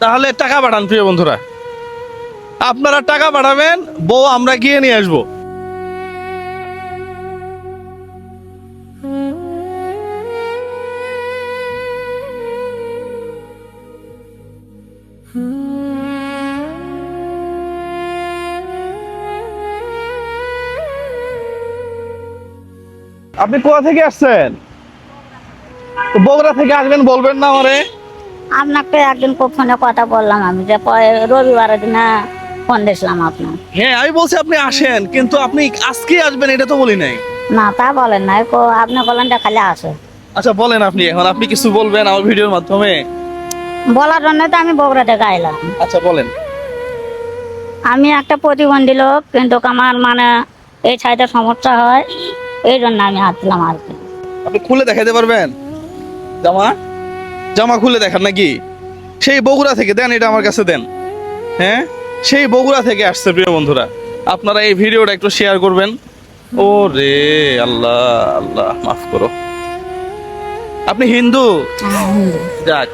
তাহলে টাকা পাঠান প্রিয় বন্ধুরা, আপনারা টাকা পাঠাবেন, বউ আমরা গিয়ে নিয়ে আসবো। আপনি কোথা থেকে আসছেন? বগুড়া থেকে আসবেন বলবেন না আমারে? আপনাকে একদিন ফোনে কথা বললাম আমি যে রবিবারের দিন ফোন দিয়েছিলাম আপনার। হ্যাঁ আমি বলছি আপনি আসেন, কিন্তু আপনি আজকে আসবেন এটা তো বলি নাই। না তা বলেন না, আপনি বলেন যে খালি আসে। আচ্ছা বলেন আপনি, এখন আপনি কিছু বলবেন আমার ভিডিওর মাধ্যমে? বলার জন্য তো আমি বগুড়া থেকে আইলাম। আচ্ছা বলেন। আমি একটা প্রতিবন্ধী লোক, কিন্তু আমার এই সাইডে সমস্যা হয়, এই জন্য আমি আসলাম আর কি। আপনি খুলে দেখাতে পারবেন জামা? জামা খুলে দেখান নাকি? সেই বগুড়া থেকে দেন, এটা আমার কাছে দেন। হ্যাঁ সেই বগুড়া থেকে আসছে প্রিয় বন্ধুরা, আপনারা এই ভিডিওটা একটু শেয়ার করবেন। ও রে আল্লাহ, আল্লাহ মাফ করো। আপনি হিন্দু? যাক,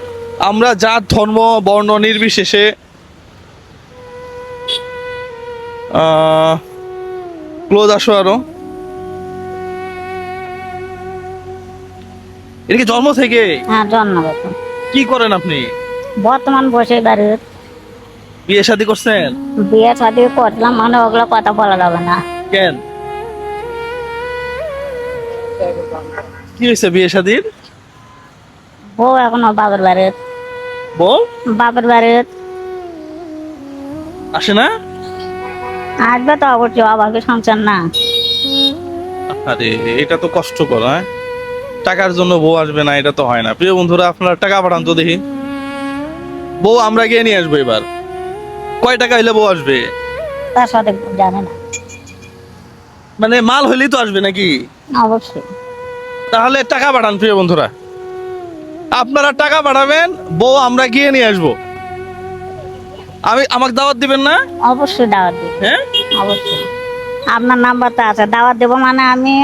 আমরা জাত ধর্ম বর্ণ নির্বিশেষে ক্লোজ আসো আরো। এটা কি জন্ম থেকে? হ্যাঁ জন্মগত। কি করেন আপনি? বর্তমান বসে বাড়ির। বিয়ে শাদী করছেন? বিয়ে শাদী করলাম, ওগুলো কথা বলা যাবে না। কেন, কি হয়েছে বিয়ে শাদীর? বউ এখনো বাপের বাড়ির। বউ বাপের বাড়ির আসে না? আসবে তো অবশ্যই, অভাবে সংসার না। আরে এটা তো কষ্টকর। হ্যাঁ টাকার জন্য বউ আসবে না, এটা তো হয় না। প্রিয় বন্ধুরা আপনারা টাকা পাঠান তো দেখি, বউ আমরা গিয়ে নিয়ে আসবো। এবার কয় টাকা হইলে বউ আসবে? তার সাথে জানে না। মানে মাল হইলেই তো আসবে নাকি? অবশ্যই। তাহলে টাকা পাঠান প্রিয় বন্ধুরা, আপনারা টাকা পাঠাবেন, বউ আমরা গিয়ে নিয়ে আসবো। আমাকে দাওয়াত দিবেন না? অবশ্যই দাওয়াত দেব। হ্যাঁ অবশ্যই আপনার নাম্বারটা আছে, দাওয়াত দেবো। আমি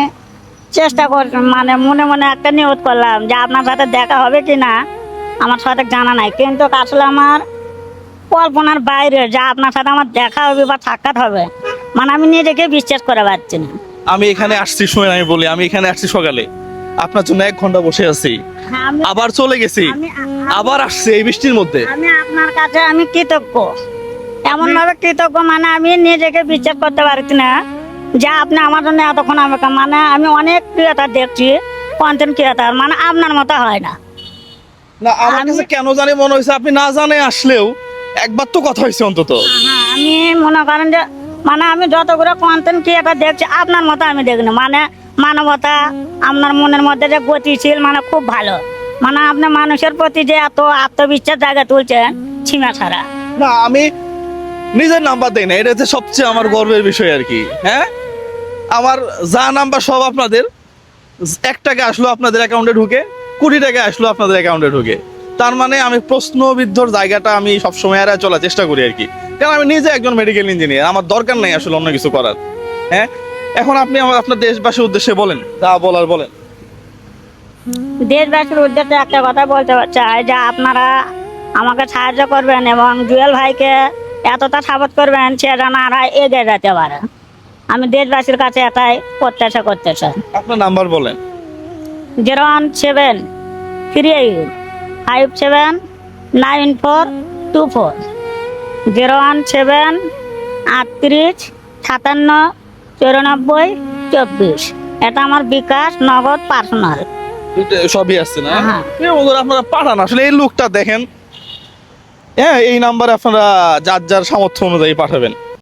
চেষ্টা করছি, মনে মনে একটা নিয়ত করলাম যে আপনার সাথে দেখা হবে কি না আমার সাথে জানা নাই, কিন্তু আসলে আমার কল্পনার বাইরে যা আপনার সাথে আমার দেখা হবে বা সাক্ষাৎ হবে, আমি নিজেকে বিশ্বাস করে পারছি না। আমি এখানে আসছি, শুনে আমি বলি, আমি এখানে আসছি সকালে, আপনার জন্য 1 ঘন্টা বসে আছি, হ্যাঁ, আবার চলে গেছি, আমি আবার আসছি এই বৃষ্টির মধ্যে। আমি আপনার কাছে আমি কৃতজ্ঞ, এমন ভাবে কৃতজ্ঞ, আমি নিজেকে বিশ্বাস করতে পারছি না যে আপনি আমার জন্য এতক্ষণ আমাকে, আমি অনেক ক্রিয়েটার দেখছি, কন্টেন্ট ক্রিয়েটার, আপনার মতো হয় না। না আমার কাছে কেন জানি মনে হয়েছে আপনি না জানে আসলেও একবার তো কথা হয়েছে অন্তত। হ্যাঁ, আমি মনে করেন যে আমি যতগুলো কন্টেন্ট ক্রিয়েটার দেখছি আপনার মতো আমি দেখিনি, মানবতা, আপনার মনের মধ্যে যে গতিশীল, খুব ভালো, আপনি মানুষের প্রতি যে এত আত্মবিশ্বাস জায়গা তুলছেন সীমা ছাড়া। না আমি নিজের নাম্বার দেই না, এটা হচ্ছে সবচেয়ে আমার গর্বের বিষয় আর কি। হ্যাঁ আমার যা নাম্বার সব আপনাদের, 1 টাকা আসলো আপনাদের অ্যাকাউন্টে ঢুকে, 20 টাকা আসলো আপনাদের অ্যাকাউন্টে ঢুকে, তার মানে আমি প্রশ্নবিদ্ধর জায়গাটা আমি সবসময় এড়ায় চলার চেষ্টা করি আর কি। কারণ আমি নিজে একজন মেডিকেল ইঞ্জিনিয়ার, আমার দরকার নেই আসলে অন্য কিছু করার। হ্যাঁ এখন আপনি আপনার দেশবাসীর উদ্দেশ্যে বলেন, যা বলার বলেন। দেশবাসীর উদ্দেশ্যে একটা কথা বলতে চাই যে আপনারা আমাকে সাহায্য করবেন এবং জুয়েল ভাইকে এতটা সাপোর্ট করবেন সে যেন আরো এগিয়ে যেতে পারে। আমি দেশবাসীর কাছে এটাই প্রত্যাশা করতে চাই। আপনার নাম্বার বলেন। 017579424, 01738579424। এটা আমার বিকাশ নগদ পার্সোনাল। সবই আসছে না? হ্যাঁ। আপনারা পাঠান, আসলে এই লোকটা দেখেন। হ্যাঁ এই নাম্বারে আপনারা যার যার সামর্থ্য অনুযায়ী পাঠাবেন।